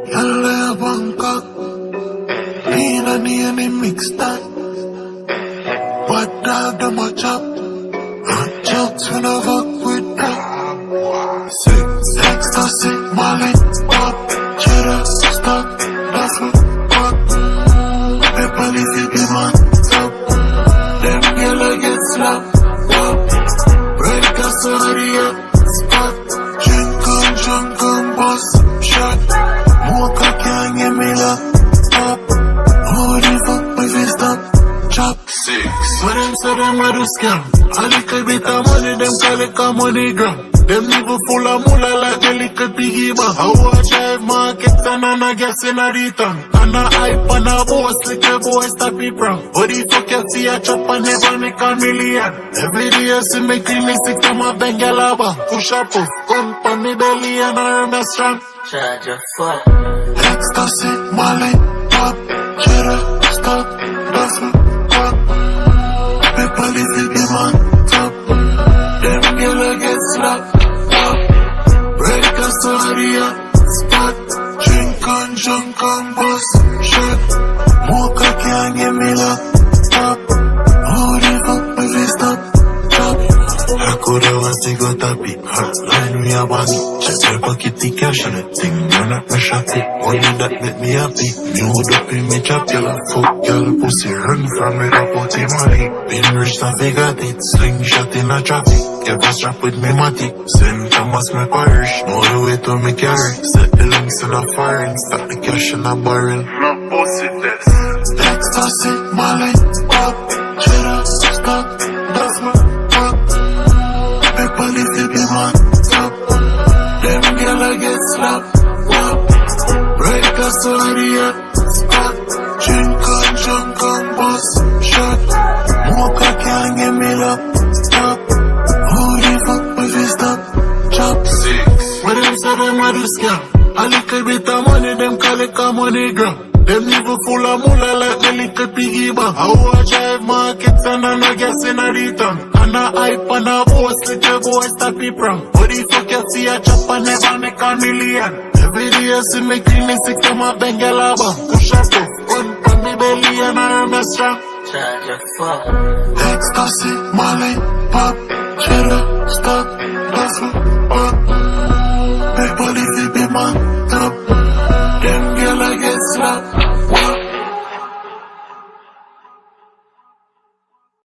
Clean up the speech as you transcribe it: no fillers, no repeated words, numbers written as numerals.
LA Bangkok, me and any mix that. But dog them a chop, jokes when I fuck with that. Six, ecstasy, Molly, pop, cheddar, stock, duffel, pop. Pepper leaf, you be man, top. Them yellow get slapped, pop. Break a sorry up, spot. Drink on, boss, shot. Mocha can't get me locked up. Who the fuck my face stop? Chop. Six. When them say them a do scam, a little bit of money them call it a money gram. Them even full of moolah like the little piggy bank. I watch drive markets and I gas in a return. And a hype and a boss little boy stop it from. What the fuck you see a chop and never make a million? Every day you see me clean me six time of Bengalaba. Push up puff, gun pan me belly and I remain strong. Charge your fuck. Ecstasy, Molly, pop, cheddar, stock, duffel, pop. Pepper leaf, you be man, top. Them yellow get slapped, pop. Break a sorry up, spot. Drink on, boss, shot. Mocha can't get me locked up. Who the fuck my face stop, chop. I coulda want to go tappy, hotline we a body. Check my pocket, the cash and the thing, run up my shotty. Only that make me happy. Me hold up in me chop, y'all fuck, y'all pussy run from me up out in money. Been rich and they got it, slingshot in a traffic. Get a strap with me matty, St. Thomas my parish. Know the way to me carry, set the links in the fire and stack the cash in a barrel. No pussy this. Ecstasy, Molly, pop, cheddar, stock, duffel, pop. Pepper leaf, you be man, top. Them yellow get slapped, pop. Break a sorry up, spot. Drink on, boss, shot. Mocha can't get me locked, stop. Who the fuck my face stop, chop. Six. When them say them a do scam, a little bit of money them call it a money gram. Them even full of moolah like the little piggy bank. I watch drive markets and I gas in a return. And a hype and a boss little boy stop it from. What the fuck you see a chop and never make a million? Every day you see me clean me six time of Bengalaba. Push up puff, gun pan me belly and I remain strong. Charge your fuck. Ecstasy, Molly, pop, cheddar, stock, duffel,